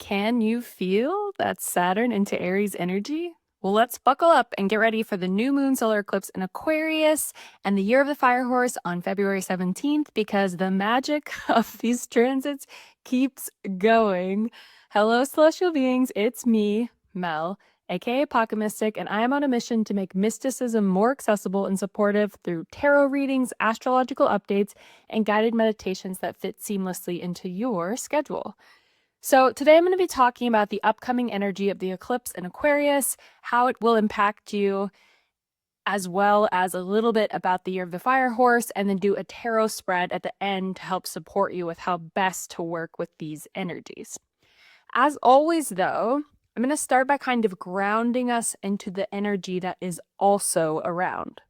Can you feel that Saturn into Aries energy? Well, let's buckle up and get ready for the new moon solar eclipse in Aquarius and the year of the fire horse on February 17th because the magic of these transits keeps going. Hello, celestial beings. It's me, Mel, aka Apocalyptic, and I am on a mission to make mysticism more accessible and supportive through tarot readings, astrological updates, and guided meditations that fit seamlessly into your schedule. So today I'm going to be talking about the upcoming energy of the eclipse in Aquarius, how it will impact you, as well as a little bit about the year of the fire horse, and then do a tarot spread at the end to help support you with how best to work with these energies. As always, though, I'm going to start by kind of grounding us into the energy that is also around.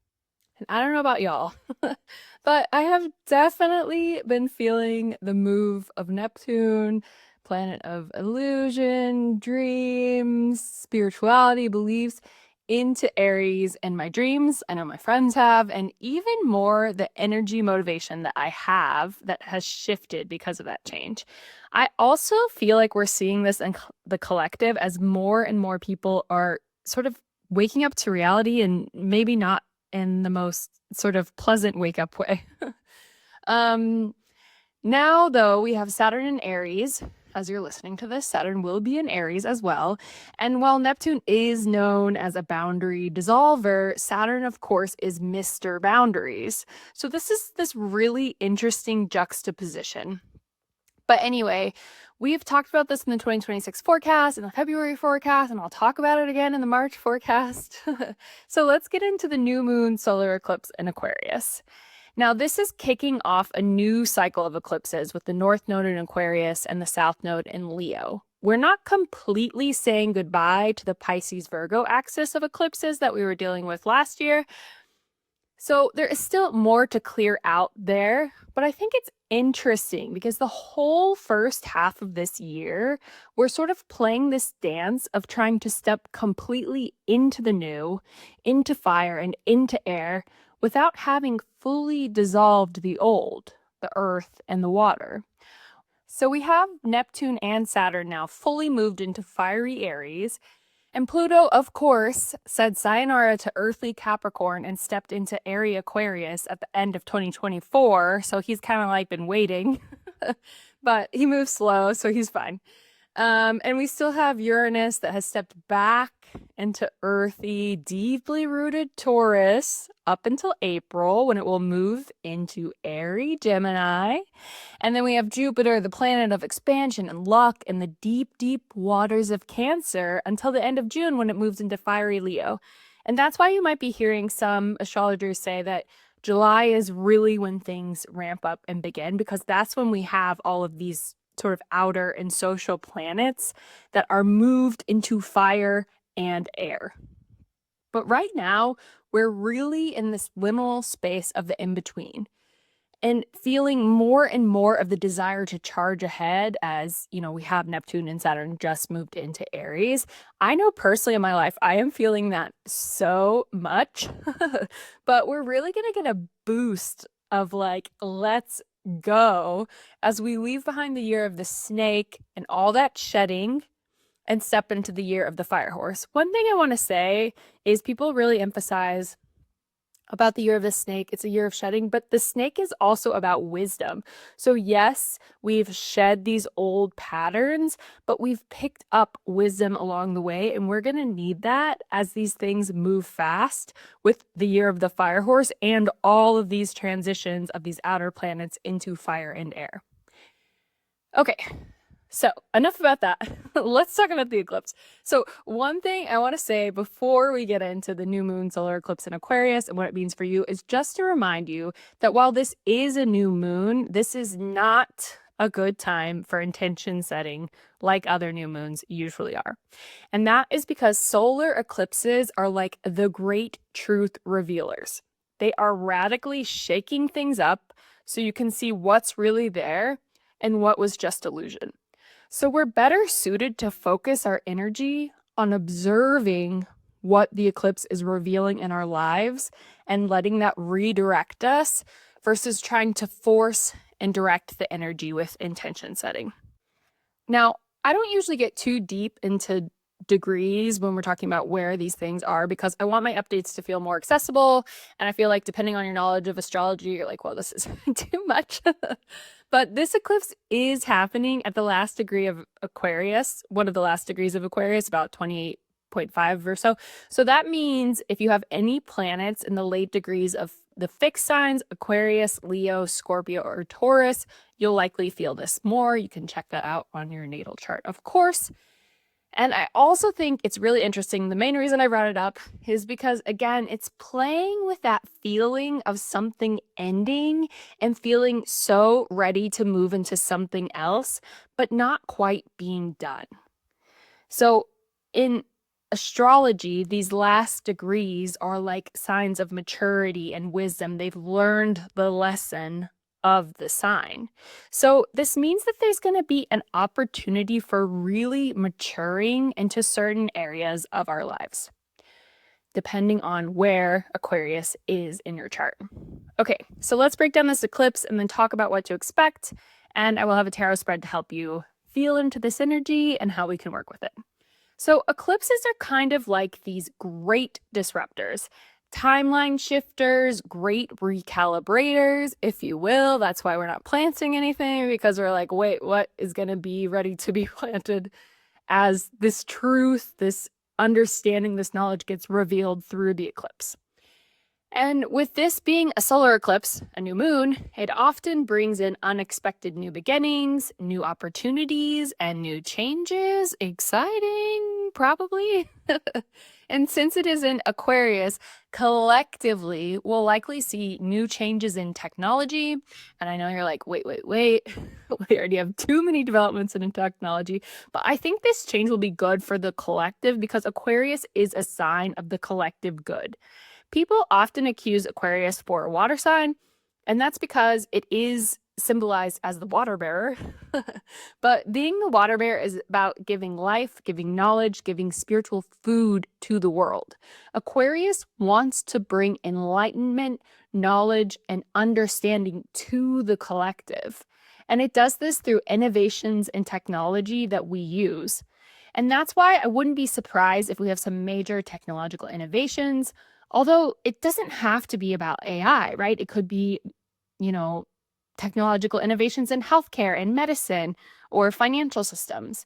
And I don't know about y'all, but I have definitely been feeling the move of Neptune, planet of illusion, dreams, spirituality, beliefs, into Aries in my dreams. I know my friends have, and even more the energy motivation that I have that has shifted because of that change. I also feel like we're seeing this in the collective as more and more people are sort of waking up to reality, and maybe not in the most sort of pleasant wake up way. Now, though, we have Saturn in Aries. As you're listening to this, Saturn will be in Aries as well. And while Neptune is known as a boundary dissolver, Saturn, of course, is Mr. Boundaries. So this is this really interesting juxtaposition. But anyway, we've talked about this in the 2026 forecast, in the February forecast, and I'll talk about it again in the March forecast. So let's get into the new moon solar eclipse in Aquarius. Now, this is kicking off a new cycle of eclipses with the North Node in Aquarius and the South Node in Leo. We're not completely saying goodbye to the Pisces-Virgo axis of eclipses that we were dealing with last year. So there is still more to clear out there, but I think it's interesting because the whole first half of this year, we're sort of playing this dance of trying to step completely into the new, into fire and into air, without having fully dissolved the old, the earth and the water. So we have Neptune and Saturn now fully moved into fiery Aries, and Pluto, of course, said sayonara to earthly Capricorn and stepped into airy Aquarius at the end of 2024, so he's kind of like been waiting, but he moves slow, so he's fine. And we still have Uranus that has stepped back into earthy, deeply rooted Taurus up until April, when it will move into airy Gemini. And then we have Jupiter, the planet of expansion and luck, in the deep, deep waters of Cancer until the end of June, when it moves into fiery Leo. And that's why you might be hearing some astrologers say that July is really when things ramp up and begin, because that's when we have all of these sort of outer and social planets that are moved into fire and air. But right now, we're really in this liminal space of the in-between and feeling more and more of the desire to charge ahead as, you know, we have Neptune and Saturn just moved into Aries. I know personally in my life, I am feeling that so much, but we're really going to get a boost of like, let's go as we leave behind the year of the snake and all that shedding and step into the year of the fire horse. One thing I want to say is people really emphasize about the year of the snake, it's a year of shedding, but the snake is also about wisdom. So yes, we've shed these old patterns, but we've picked up wisdom along the way, and we're going to need that as these things move fast with the year of the fire horse and all of these transitions of these outer planets into fire and air. Okay. So enough about that. Let's talk about the eclipse. So one thing I want to say before we get into the new moon solar eclipse in Aquarius and what it means for you is just to remind you that while this is a new moon, this is not a good time for intention setting like other new moons usually are. And that is because solar eclipses are like the great truth revealers. They are radically shaking things up so you can see what's really there and what was just illusion. So we're better suited to focus our energy on observing what the eclipse is revealing in our lives and letting that redirect us versus trying to force and direct the energy with intention setting. Now, I don't usually get too deep into degrees when we're talking about where these things are because I want my updates to feel more accessible. And I feel like depending on your knowledge of astrology, you're like, well, this is too much. But this eclipse is happening at the last degree of Aquarius, one of the last degrees of Aquarius, about 28.5 or so. So that means if you have any planets in the late degrees of the fixed signs, Aquarius, Leo, Scorpio, or Taurus, you'll likely feel this more. You can check that out on your natal chart, of course. And I also think it's really interesting. The main reason I brought it up is because, again, it's playing with that feeling of something ending and feeling so ready to move into something else, but not quite being done. So in astrology, these last degrees are like signs of maturity and wisdom. They've learned the lesson of the sign. So this means that there's going to be an opportunity for really maturing into certain areas of our lives, depending on where Aquarius is in your chart. Okay, so let's break down this eclipse and then talk about what to expect. And I will have a tarot spread to help you feel into this energy and how we can work with it. So eclipses are kind of like these great disruptors, timeline shifters, great recalibrators, if you will. That's why we're not planting anything, because we're like, wait, what is going to be ready to be planted as this truth, this understanding, this knowledge gets revealed through the eclipse. And with this being a solar eclipse, a new moon, it often brings in unexpected new beginnings, new opportunities, and new changes. Exciting, probably. And since it is in Aquarius, collectively, we'll likely see new changes in technology. And I know you're like, wait. We already have too many developments in technology. But I think this change will be good for the collective because Aquarius is a sign of the collective good. People often accuse Aquarius for a water sign, and that's because it is symbolized as the water bearer. But being the water bearer is about giving life, giving knowledge, giving spiritual food to the world. Aquarius wants to bring enlightenment, knowledge, and understanding to the collective. And it does this through innovations in technology that we use. And that's why I wouldn't be surprised if we have some major technological innovations. Although it doesn't have to be about AI, right? It could be, technological innovations in healthcare and medicine or financial systems.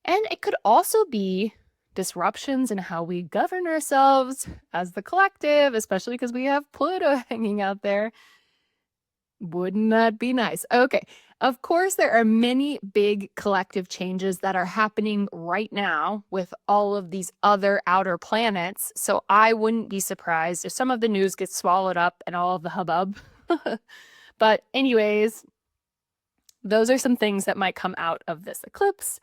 And it could also be disruptions in how we govern ourselves as the collective, especially because we have Pluto hanging out there. Wouldn't that be nice? Okay. Of course, there are many big collective changes that are happening right now with all of these other outer planets. So I wouldn't be surprised if some of the news gets swallowed up and all of the hubbub. But anyways, those are some things that might come out of this eclipse.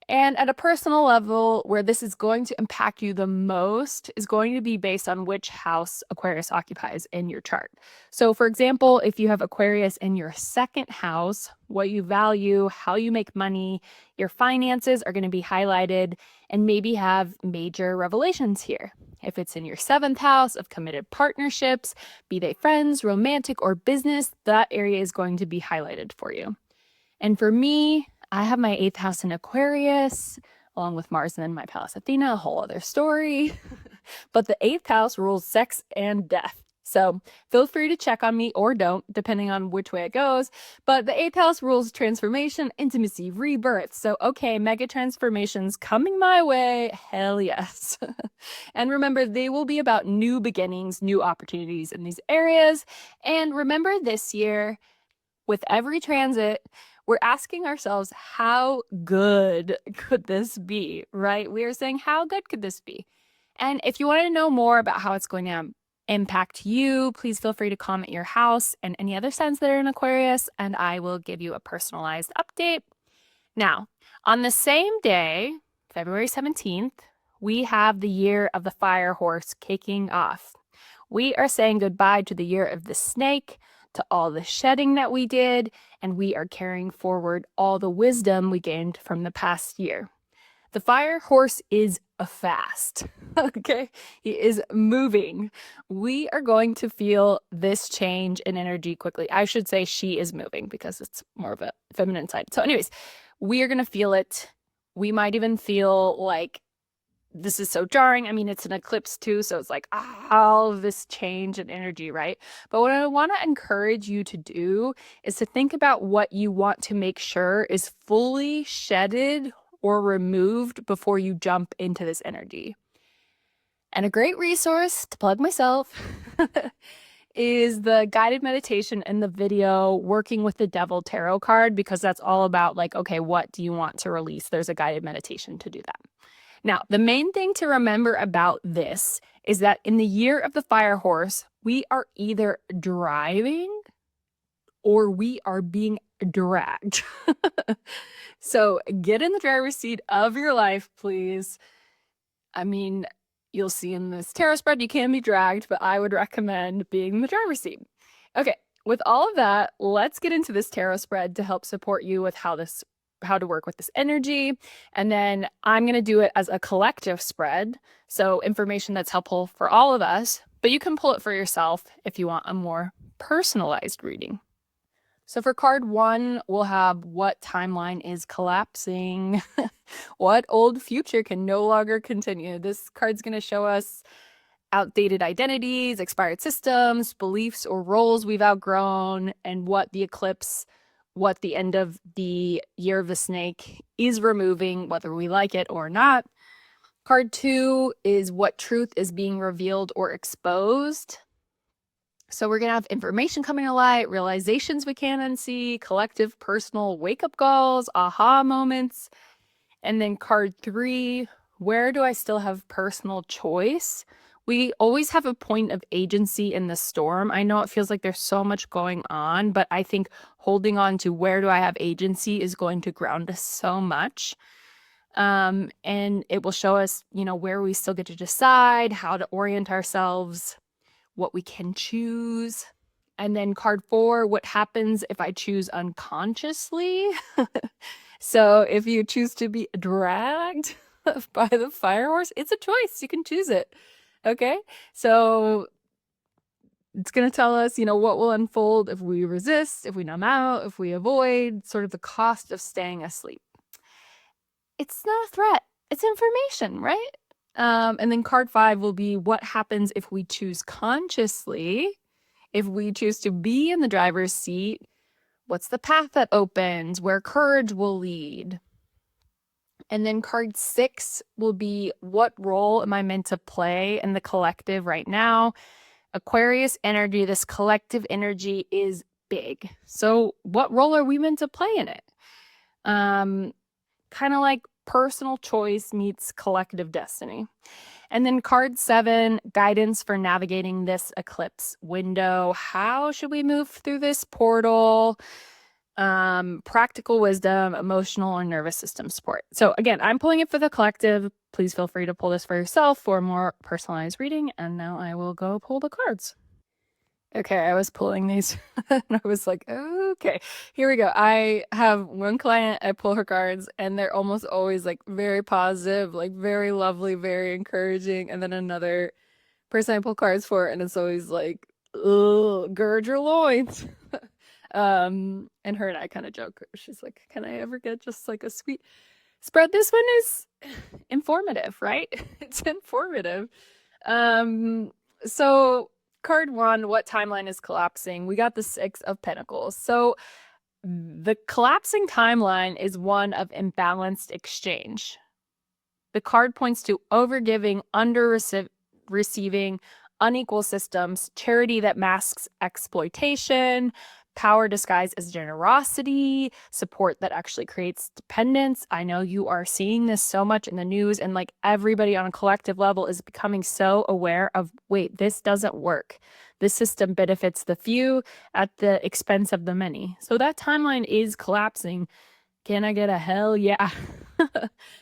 And at a personal level, where this is going to impact you the most is going to be based on which house Aquarius occupies in your chart. So for example, if you have Aquarius in your second house, what you value, how you make money, your finances are going to be highlighted and maybe have major revelations here. If it's in your seventh house of committed partnerships, be they friends, romantic, or business, that area is going to be highlighted for you. And for me, I have my 8th house in Aquarius, along with Mars and my Pallas Athena, a whole other story. But the 8th house rules sex and death. So feel free to check on me or don't, depending on which way it goes. But the 8th house rules transformation, intimacy, rebirth. So, okay, mega transformations coming my way. Hell yes. And remember, they will be about new beginnings, new opportunities in these areas. And remember this year, with every transit, we're asking ourselves, how good could this be, right? We are saying, how good could this be? And if you want to know more about how it's going to impact you, please feel free to comment your house and any other signs that are in Aquarius, and I will give you a personalized update. Now, on the same day, February 17th, we have the year of the fire horse kicking off. We are saying goodbye to the year of the snake, to all the shedding that we did, and we are carrying forward all the wisdom we gained from the past year. The fire horse is a fast, okay? He is moving. We are going to feel this change in energy quickly. I should say she is moving because it's more of a feminine side. So anyways, we are going to feel it We might even feel like this is so jarring. I mean, it's an eclipse too, so it's like all of this change and energy, right? But what I want to encourage you to do is to think about what you want to make sure is fully shedded or removed before you jump into this energy. And a great resource to plug myself is the guided meditation and the video Working with the Devil tarot card, because that's all about like, okay, what do you want to release? There's a guided meditation to do that. Now, the main thing to remember about this is that in the year of the fire horse, we are either driving or we are being dragged. So get in the driver's seat of your life, please. I mean, you'll see in this tarot spread, you can be dragged, but I would recommend being in the driver's seat. Okay, with all of that, let's get into this tarot spread to help support you with how to work with this energy. And then I'm going to do it as a collective spread. So information that's helpful for all of us, but you can pull it for yourself if you want a more personalized reading. So for card 1, we'll have what timeline is collapsing. What old future can no longer continue? This card's going to show us outdated identities, expired systems, beliefs or roles we've outgrown, and what the eclipse, what the end of the year of the snake is removing, whether we like it or not. Card 2 is what truth is being revealed or exposed. So we're going to have information coming to light, realizations we can't unsee, collective personal wake-up calls, aha moments. And then card 3, where do I still have personal choice? We always have a point of agency in the storm. I know it feels like there's so much going on, but I think holding on to where do I have agency is going to ground us so much. And it will show us, where we still get to decide, how to orient ourselves, what we can choose. And then card 4, what happens if I choose unconsciously? So if you choose to be dragged by the fire horse, it's a choice. You can choose it. Okay? So it's going to tell us, what will unfold if we resist, if we numb out, if we avoid, sort of the cost of staying asleep. It's not a threat. It's information, right? And then card 5 will be what happens if we choose consciously, if we choose to be in the driver's seat. What's the path that opens, where courage will lead? And then card 6 will be what role am I meant to play in the collective right now? Aquarius energy, this collective energy is big. So what role are we meant to play in it? Kind of like personal choice meets collective destiny. And then card 7, guidance for navigating this eclipse window. How should we move through this portal? Practical wisdom, emotional or nervous system support. So again, I'm pulling it for the collective. Please feel free to pull this for yourself for a more personalized reading. And now I will go pull the cards. Okay, I was pulling these and I was like, okay, here we go. I have one client, I pull her cards and they're almost always like very positive, like very lovely, very encouraging. And then another person I pull cards for and it's always like, gird your loins. And her and I kind of joke. She's like, can I ever get just like a sweet spread? This one is informative, right? It's informative. So card 1, what timeline is collapsing? We got the 6 of Pentacles. So the collapsing timeline is one of imbalanced exchange. The card points to overgiving, receiving, unequal systems, charity that masks exploitation, power disguised as generosity, support that actually creates dependence. I know you are seeing this so much in the news, and like everybody on a collective level is becoming so aware of, wait, this doesn't work. This system benefits the few at the expense of the many. So that timeline is collapsing. Can I get a hell yeah?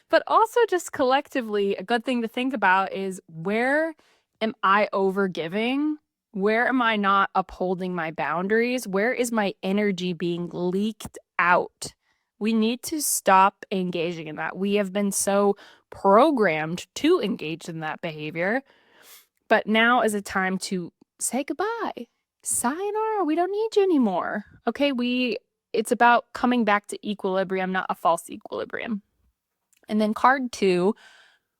But also just collectively, a good thing to think about is, where am I overgiving? Where am I not upholding my boundaries? Where is my energy being leaked out? We need to stop engaging in that. We have been so programmed to engage in that behavior. But now is a time to say goodbye. Sayonara, we don't need you anymore. Okay, it's about coming back to equilibrium, not a false equilibrium. And then card 2,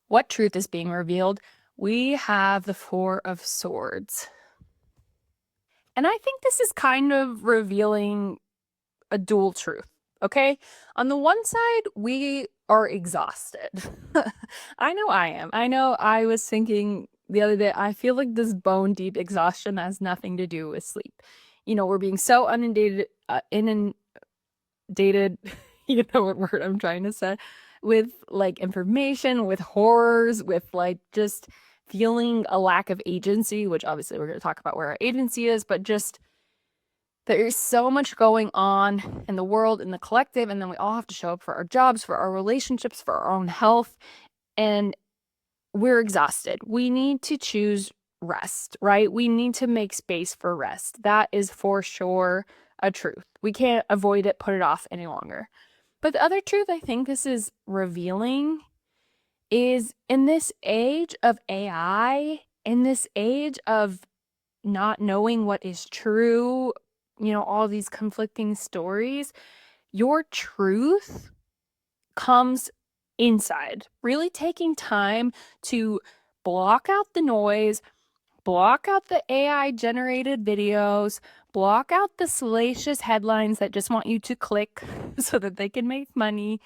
what truth is being revealed? We have the 4 of Swords. And I think this is kind of revealing a dual truth, okay? On the one side, we are exhausted. I know I am. I know I was thinking the other day, I feel like this bone deep exhaustion has nothing to do with sleep. You know, we're being so inundated, you know what word I'm trying to say, with like information, with horrors, with like just feeling a lack of agency, which obviously we're going to talk about where our agency is, but just there's so much going on in the world, in the collective, and then we all have to show up for our jobs, for our relationships, for our own health, and we're exhausted. We need to choose rest, right? We need to make space for rest. That is for sure a truth. We can't avoid it, put it off any longer. But the other truth I think this is revealing is in this age of AI, in this age of not knowing what is true, you know, all these conflicting stories, your truth comes inside. Really taking time to block out the noise, block out the AI generated videos, block out the salacious headlines that just want you to click so that they can make money,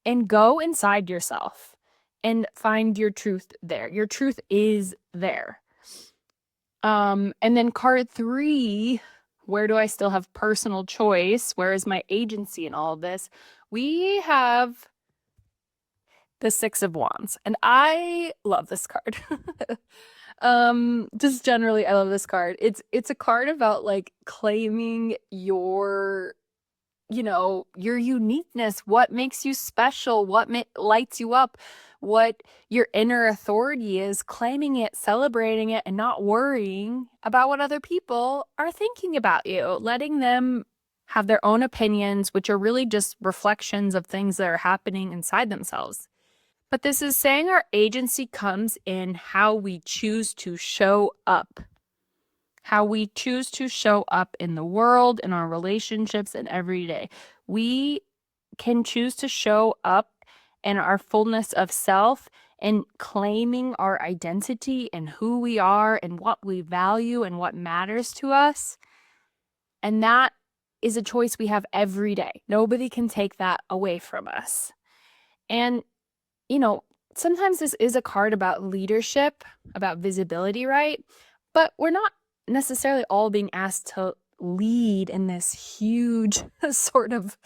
and go inside yourself and find your truth there. Your truth is there. And then card 3, where do I still have personal choice? Where is my agency in all of this? We have the 6 of Wands, and I love this card. Just generally, I love this card. It's a card about like claiming your, you know, your uniqueness, what makes you special, what lights you up, what your inner authority is, claiming it, celebrating it, and not worrying about what other people are thinking about you, letting them have their own opinions, which are really just reflections of things that are happening inside themselves. But this is saying our agency comes in how we choose to show up. How we choose to show up in the world, in our relationships, and every day. We can choose to show up in our fullness of self and claiming our identity and who we are and what we value and what matters to us. And that is a choice we have every day. Nobody can take that away from us. And, you know, sometimes this is a card about leadership, about visibility, right? But we're not necessarily all being asked to lead in this huge sort of,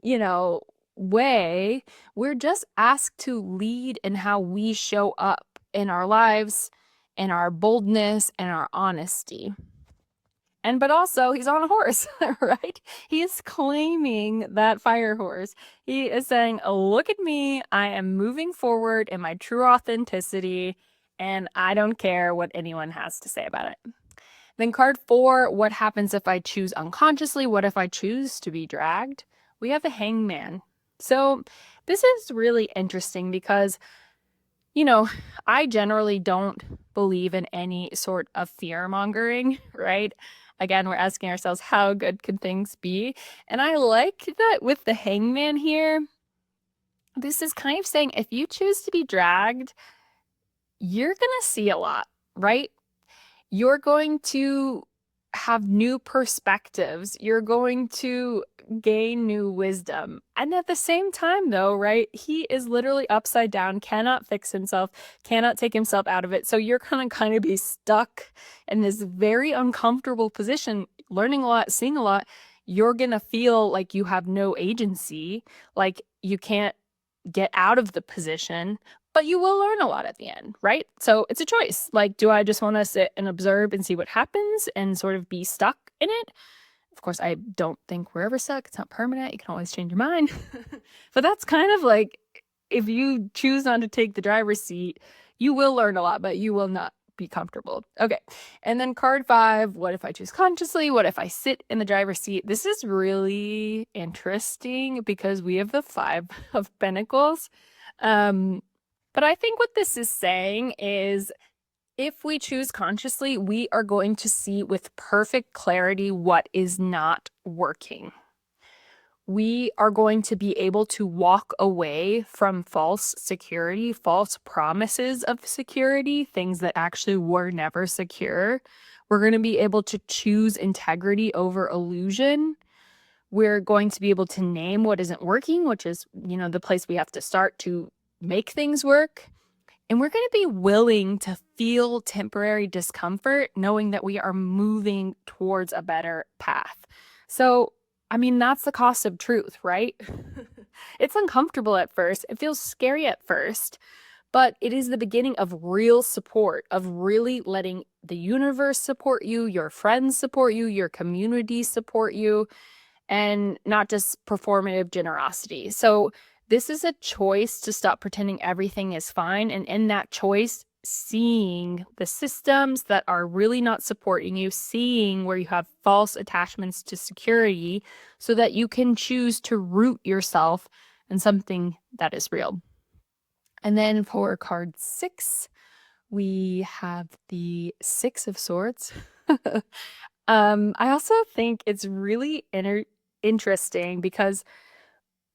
you know, way. We're just asked to lead in how we show up in our lives, in our boldness, and our honesty. And but also he's on a horse, right? He is claiming that fire horse. He is saying, look at me, I am moving forward in my true authenticity, and I don't care what anyone has to say about it. Then card 4, what happens if I choose unconsciously? What if I choose to be dragged? We have the Hangman. So this is really interesting because, you know, I generally don't believe in any sort of fear mongering, right? Again, we're asking ourselves, how good could things be? And I like that with the Hangman here, this is kind of saying if you choose to be dragged, you're going to see a lot, right? You're going to have new perspectives. You're going to gain new wisdom. And at the same time, though, right, he is literally upside down, cannot fix himself, cannot take himself out of it. So you're going to kind of be stuck in this very uncomfortable position, learning a lot, seeing a lot. You're going to feel like you have no agency, like you can't get out of the position, but you will learn a lot at the end, right? So it's a choice. Like, do I just want to sit and observe and see what happens and sort of be stuck in it? Of course, I don't think we're ever stuck. It's not permanent. You can always change your mind. But that's kind of like, if you choose not to take the driver's seat, you will learn a lot, but you will not be comfortable. Okay. And then card 5, what if I choose consciously? What if I sit in the driver's seat? This is really interesting because we have the 5 of Pentacles. But I think what this is saying is if we choose consciously, we are going to see with perfect clarity what is not working. we are going to be able to walk away from false security, false promises of security, things that actually were never secure. We're going to be able to choose integrity over illusion. We're going to be able to name what isn't working, which is, the place we have to start to make things work. And we're going to be willing to feel temporary discomfort, knowing that we are moving towards a better path. So, that's the cost of truth, right? It's uncomfortable at first. It feels scary at first, but it is the beginning of real support, of really letting the universe support you, your friends support you, your community support you, and not just performative generosity. So this is a choice to stop pretending everything is fine. And in that choice, seeing the systems that are really not supporting you, seeing where you have false attachments to security so that you can choose to root yourself in something that is real. And then for card 6, we have the 6 of Swords. I also think it's really interesting because,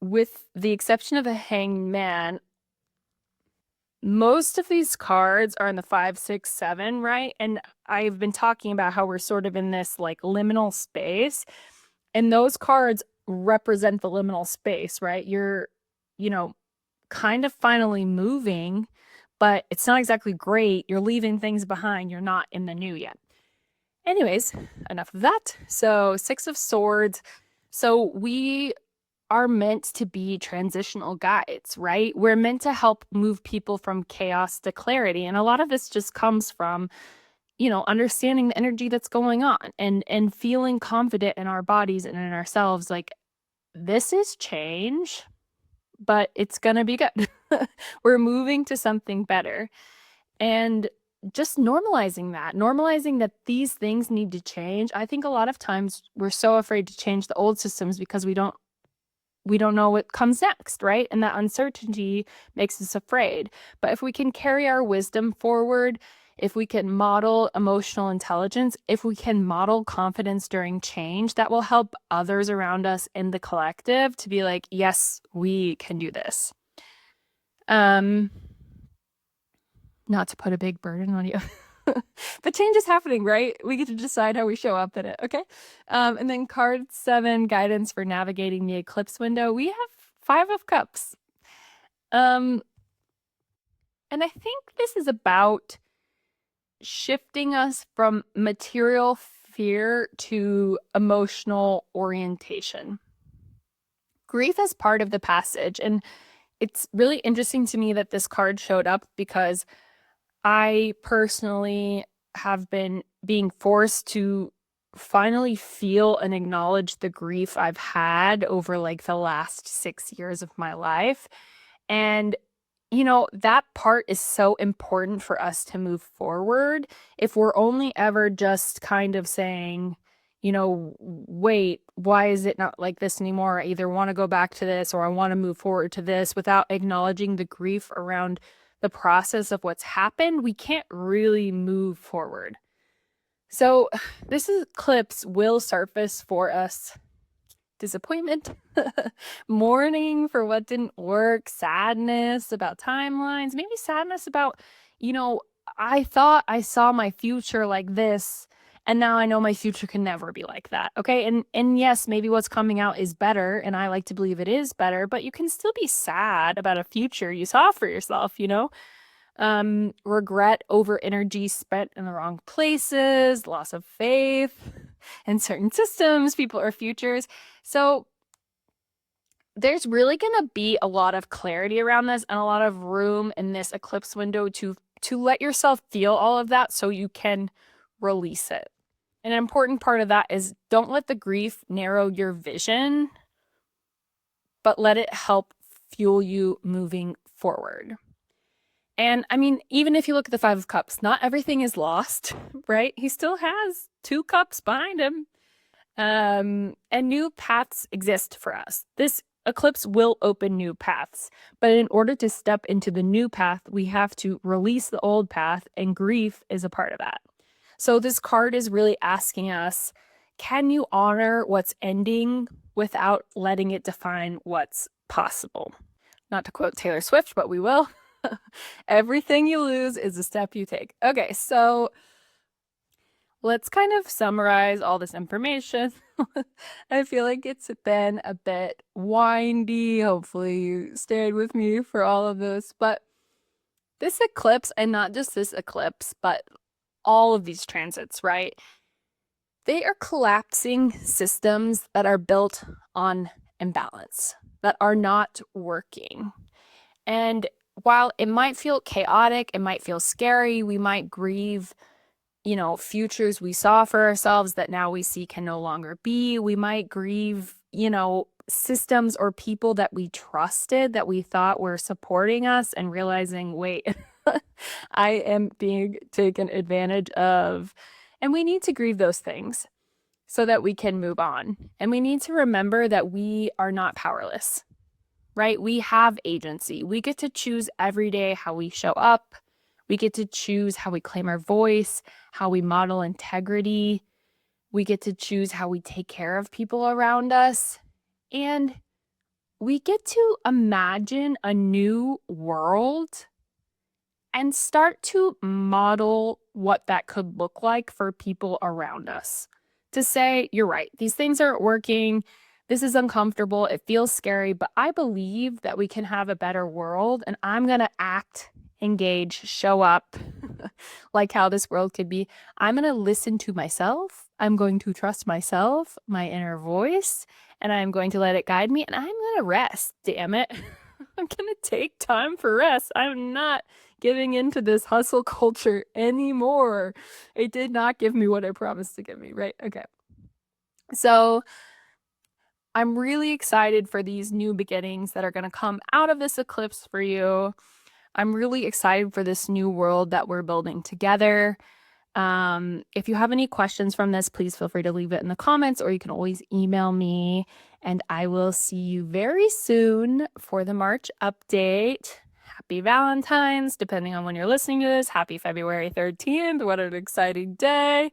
with the exception of a Hanged Man, most of these cards are in the 5, 6, 7, right? And I've been talking about how we're sort of in this like liminal space, and those cards represent the liminal space, right? You're, kind of finally moving, but it's not exactly great. You're leaving things behind. You're not in the new yet. Anyways, enough of that. So 6 of Swords. So we are meant to be transitional guides, right? We're meant to help move people from chaos to clarity. And a lot of this just comes from, understanding the energy that's going on and feeling confident in our bodies and in ourselves. Like, this is change, but it's going to be good. We're moving to something better. And just normalizing that these things need to change. I think a lot of times we're so afraid to change the old systems because we don't know what comes next, right? And that uncertainty makes us afraid. But if we can carry our wisdom forward, if we can model emotional intelligence, if we can model confidence during change, that will help others around us in the collective to be like, yes, we can do this. Not to put a big burden on you. But change is happening, right? We get to decide how we show up in it, okay? And then card 7, guidance for navigating the eclipse window. We have 5 of Cups. And I think this is about shifting us from material fear to emotional orientation. Grief is part of the passage, and it's really interesting to me that this card showed up because I personally have been being forced to finally feel and acknowledge the grief I've had over like the last 6 years of my life. And, that part is so important for us to move forward. If we're only ever just kind of saying, wait, why is it not like this anymore? I either want to go back to this or I want to move forward to this without acknowledging the grief around the process of what's happened, we can't really move forward. So this eclipse will surface for us disappointment, mourning for what didn't work, sadness about timelines, maybe sadness about, I thought I saw my future like this, and now I know my future can never be like that. Okay. And yes, maybe what's coming out is better, and I like to believe it is better, but you can still be sad about a future you saw for yourself, regret over energy spent in the wrong places, loss of faith in certain systems, people, or futures. So there's really going to be a lot of clarity around this and a lot of room in this eclipse window to let yourself feel all of that so you can release it. An important part of that is don't let the grief narrow your vision, but let it help fuel you moving forward. And even if you look at the 5 of Cups, not everything is lost, right? He still has 2 cups behind him. And new paths exist for us. This eclipse will open new paths. But in order to step into the new path, we have to release the old path, and grief is a part of that. So this card is really asking us, can you honor what's ending without letting it define what's possible? Not to quote Taylor Swift, but we will. Everything you lose is a step you take. Okay, so let's kind of summarize all this information. I feel like it's been a bit windy. Hopefully you stayed with me for all of this. But this eclipse, and not just this eclipse, but all of these transits, right? They are collapsing systems that are built on imbalance, that are not working. And while it might feel chaotic, it might feel scary, we might grieve, futures we saw for ourselves that now we see can no longer be. We might grieve, systems or people that we trusted that we thought were supporting us and realizing, wait, I am being taken advantage of. And we need to grieve those things so that we can move on. And we need to remember that we are not powerless, right? We have agency. We get to choose every day how we show up. We get to choose how we claim our voice, how we model integrity. We get to choose how we take care of people around us. And we get to imagine a new world and start to model what that could look like for people around us. To say, you're right, these things aren't working. This is uncomfortable. It feels scary, but I believe that we can have a better world, and I'm going to act, engage, show up like how this world could be. I'm going to listen to myself. I'm going to trust myself, my inner voice, and I'm going to let it guide me, and I'm going to rest, damn it. I'm going to take time for rest. I'm not giving into this hustle culture anymore. It did not give me what I promised to give me, right? Okay. So I'm really excited for these new beginnings that are going to come out of this eclipse for you. I'm really excited for this new world that we're building together. If you have any questions from this, please feel free to leave it in the comments, or you can always email me, and I will see you very soon for the March update. Happy Valentine's, depending on when you're listening to this. Happy February 13th. What an exciting day.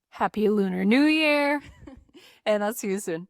Happy Lunar New Year. And I'll see you soon.